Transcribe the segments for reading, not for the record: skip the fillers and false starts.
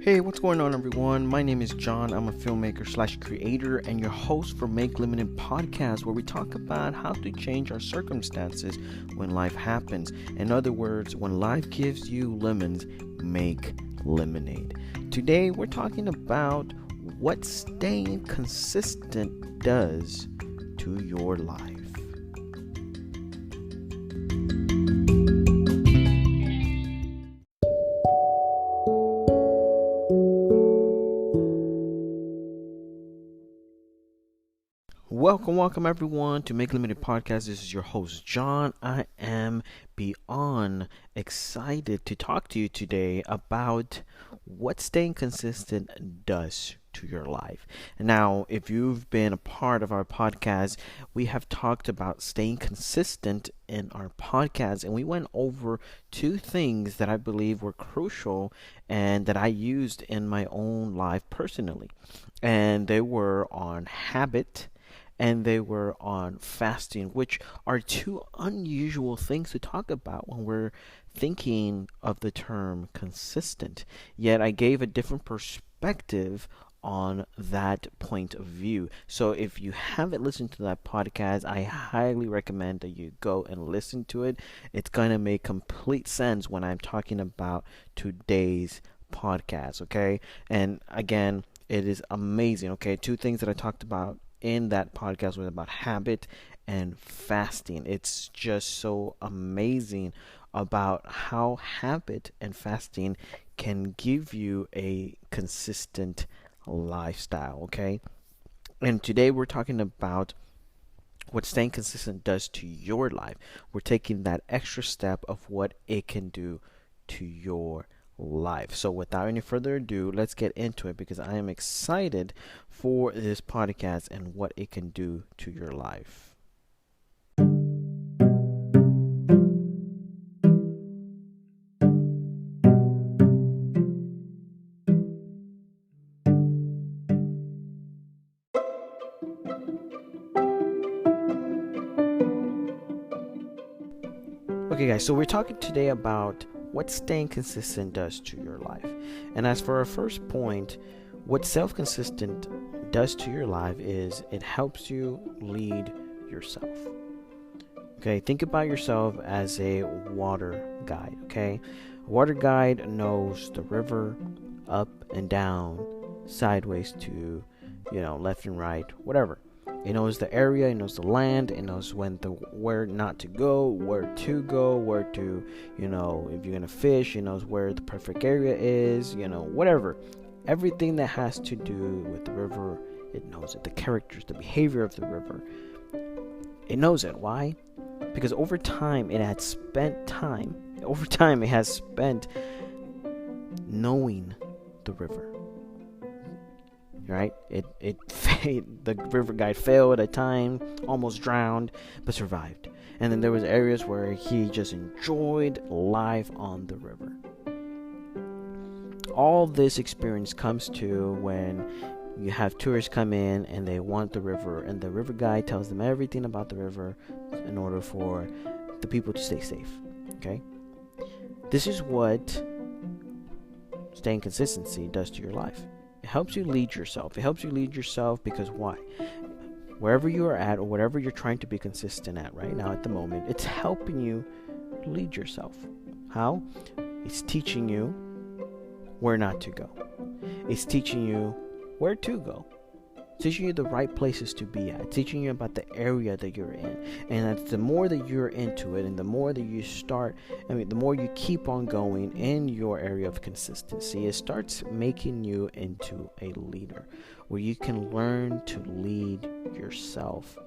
Hey, what's going on, everyone? My name is John. I'm a filmmaker slash creator and your host for Make Limited Podcast, where we talk about how to change our circumstances when life happens. In other words, when life gives you lemons, make lemonade. Today, we're talking about what staying consistent does to your life. Welcome everyone to Make Limited Podcast. This is your host, John. I am beyond excited to talk to you today about what staying consistent does to your life. Now, if you've been a part of our podcast, we have talked about staying consistent in our podcast, and we went over two things that I believe were crucial and that I used in my own life personally. And they were on habit and they were on fasting, which are two unusual things to talk about when we're thinking of the term consistent. Yet I gave a different perspective on that point of view. So if you haven't listened to that podcast, I highly recommend that you go and listen to it. It's going to make complete sense when I'm talking about today's podcast, okay? And again, it is amazing, okay? Two things that I talked about in that podcast was about habit and fasting. It's just so amazing about how habit and fasting can give you a consistent lifestyle, okay? And today we're talking about what staying consistent does to your life. We're taking that extra step of what it can do to your life. So without any further ado, let's get into it because I am excited for this podcast and what it can do to your life. Okay guys, so we're talking today about what staying consistent does to your life. And as for our first point, what self-consistent does to your life is it helps you lead yourself. Okay, think about yourself as a water guide, okay? A water guide knows the river up and down, sideways to, left and right, whatever. It knows the area, it knows the land, it knows where not to go, where to, if you're gonna fish, it knows where the perfect area is, whatever. Everything that has to do with the river, it knows it. The characters, the behavior of the river, it knows it. Why? Because over time it has spent knowing the river. Right? The river guide failed at time, almost drowned, but survived. And then there was areas where he just enjoyed life on the river. All this experience comes to when you have tourists come in and they want the river, and the river guide tells them everything about the river in order for the people to stay safe. Okay? This is what staying consistency does to your life. It helps you lead yourself. It helps you lead yourself because why? Wherever you are at or whatever you're trying to be consistent at right now at the moment, it's helping you lead yourself. How? It's teaching you where not to go. It's teaching you where to go. It's teaching you the right places to be at. It's teaching you about the area that you're in. And that's the more that you're into it and the more that you the more you keep on going in your area of consistency, it starts making you into a leader where you can learn to lead yourself,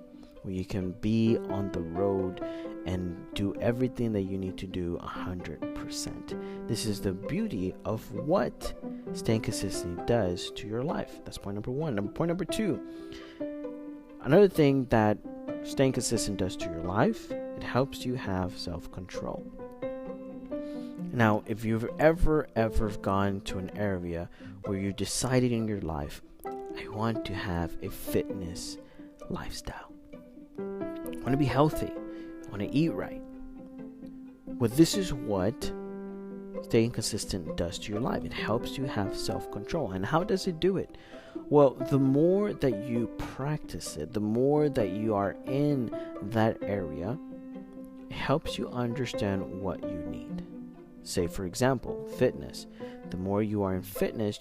where you can be on the road and do everything that you need to do 100%. This is the beauty of what staying consistent does to your life. That's point number one. Point number two, another thing that staying consistent does to your life, it helps you have self-control. Now, if you've ever gone to an area where you decided in your life, I want to have a fitness lifestyle. I want to be healthy. I want to eat right. Well, this is what staying consistent does to your life. It helps you have self-control. And how does it do it? Well, the more that you practice it, the more that you are in that area, it helps you understand what you need. Say, for example, fitness. The more you are in fitness,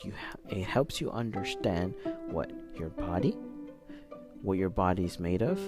it helps you understand what your body is made of,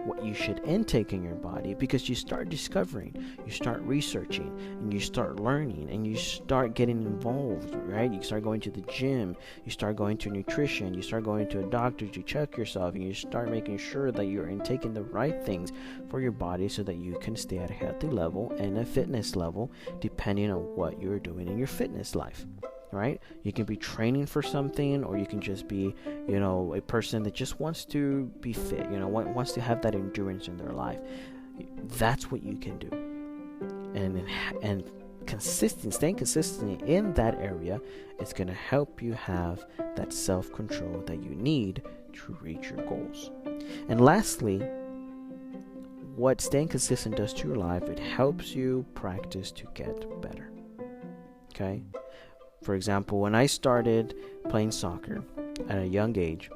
what you should intake in your body, because you start discovering, you start researching, and you start learning, and you start getting involved, right? You start going to the gym, you start going to nutrition, you start going to a doctor to check yourself, and you start making sure that you're intaking the right things for your body so that you can stay at a healthy level and a fitness level depending on what you're doing in your fitness life. Right? You can be training for something, or you can just be, a person that just wants to be fit, wants to have that endurance in their life. That's what you can do. And staying consistent in that area is going to help you have that self-control that you need to reach your goals. And lastly, what staying consistent does to your life, it helps you practice to get better. Okay? For example, when I started playing soccer at a young age,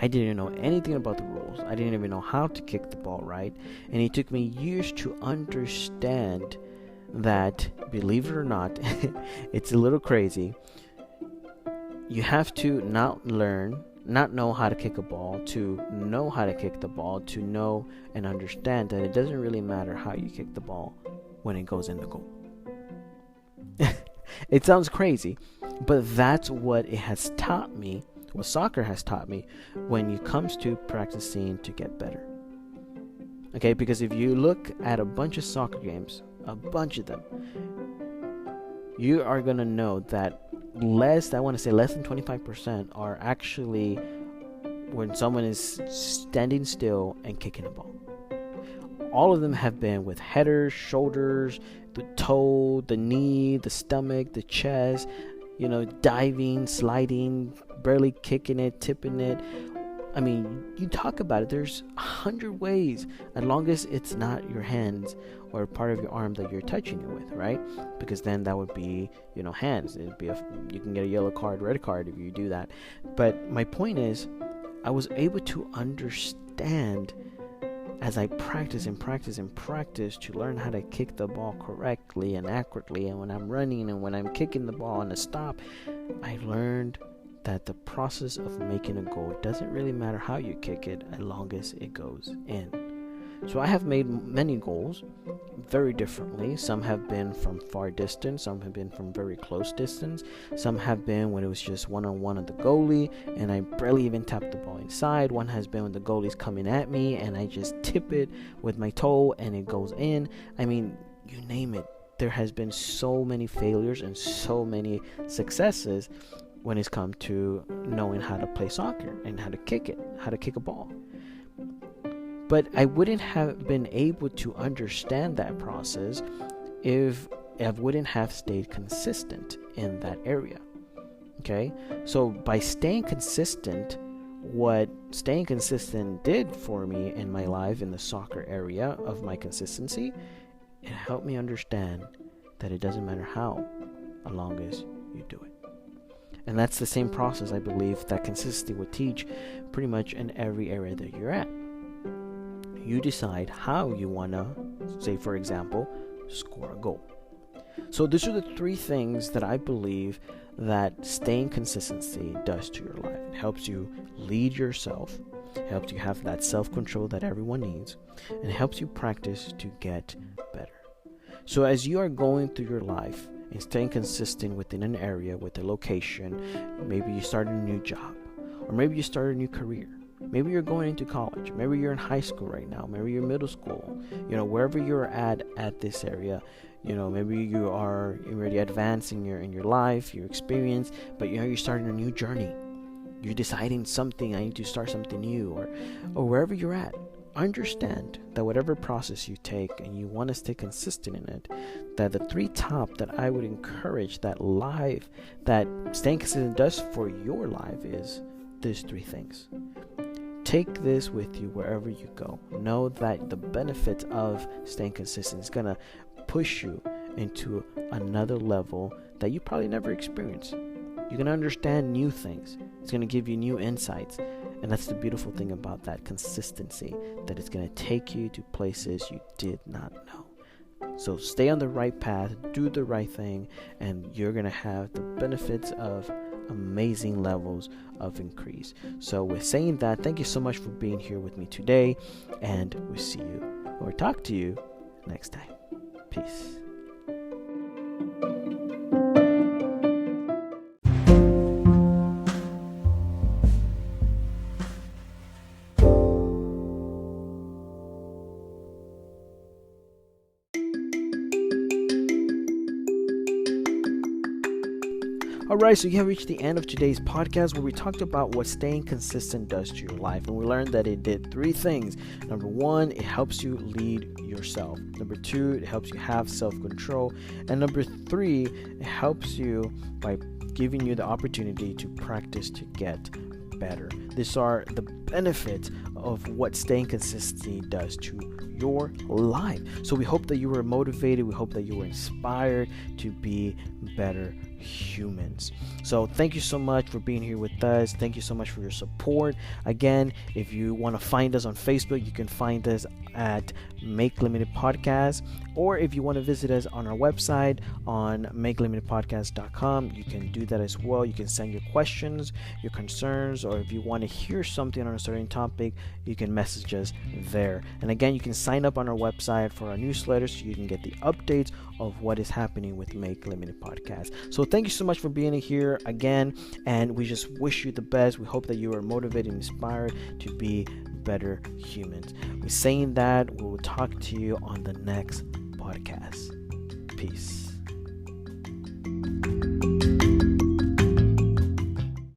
I didn't know anything about the rules. I didn't even know how to kick the ball right. And it took me years to understand that, believe it or not, it's a little crazy. You have to not know how to kick a ball, to know how to kick the ball, to know and understand that it doesn't really matter how you kick the ball when it goes in the goal. It sounds crazy, but that's what it has taught me, what soccer has taught me when it comes to practicing to get better. Okay, because if you look at a bunch of soccer games, a bunch of them, you are going to know that less than 25% are actually when someone is standing still and kicking a ball. All of them have been with headers, shoulders, the toe, the knee, the stomach, the chest, diving, sliding, barely kicking it, tipping it. I mean, you talk about it, there's 100 ways, as long as it's not your hands or part of your arm that you're touching it with, right? Because then that would be, hands. It'd be you can get a yellow card, red card if you do that. But my point is, I was able to understand as I practice to learn how to kick the ball correctly and accurately, and when I'm running and when I'm kicking the ball on a stop, I learned that the process of making a goal, it doesn't really matter how you kick it as long as it goes in. So I have made many goals very differently. Some have been from far distance, some have been from very close distance, some have been when it was just one-on-one on the goalie and I barely even tapped the ball inside. One has been when the goalie's coming at me and I just tip it with my toe and it goes in. I mean, you name it. There has been so many failures and so many successes when it's come to knowing how to play soccer and how to kick a ball. But I wouldn't have been able to understand that process if I wouldn't have stayed consistent in that area. Okay? So by staying consistent, what staying consistent did for me in my life in the soccer area of my consistency, it helped me understand that it doesn't matter how, as long as you do it. And that's the same process, I believe, that consistency would teach pretty much in every area that you're at. You decide how you want to, say for example, score a goal. So these are the three things that I believe that staying consistency does to your life. It helps you lead yourself, it helps you have that self-control that everyone needs, and it helps you practice to get better. So as you are going through your life and staying consistent within an area, with a location, maybe you started a new job, or maybe you started a new career. Maybe you're going into college. Maybe you're in high school right now. Maybe you're middle school. Wherever you're at this area, maybe you are already advancing in your life, your experience, but you're starting a new journey. You're deciding something. I need to start something new, or wherever you're at. Understand that whatever process you take and you want to stay consistent in it, that the three top that I would encourage that staying consistent does for your life is these three things. Take this with you wherever you go. Know that the benefits of staying consistent is going to push you into another level that you probably never experienced. You're going to understand new things. It's going to give you new insights. And that's the beautiful thing about that consistency, that it's going to take you to places you did not know. So stay on the right path, do the right thing, and you're going to have the benefits of amazing levels of increase. So with saying that, thank you so much for being here with me today, and we'll see you or talk to you next time. Peace. Alright, so you have reached the end of today's podcast where we talked about what staying consistent does to your life. And we learned that it did 3 things. Number 1, it helps you lead yourself. Number 2, it helps you have self-control. And number 3, it helps you by giving you the opportunity to practice to get better. These are the benefits of what staying consistent does to your life. So we hope that you were motivated. We hope that you were inspired to be better humans. So thank you so much for being here with us. Thank you so much for your support. Again, if you want to find us on Facebook, you can find us at Make Limited Podcast, or if you want to visit us on our website on makelimitedpodcast.com, you can do that as well. You can send your questions, your concerns, or if you want to hear something on a certain topic, you can message us there. And again, you can sign up on our website for our newsletter so you can get the updates of what is happening with Make Limited Podcast. So thank you so much for being here again, and we just wish you the best. We hope that you are motivated and inspired to be better humans. With saying that, we will talk to you on the next podcast. Peace.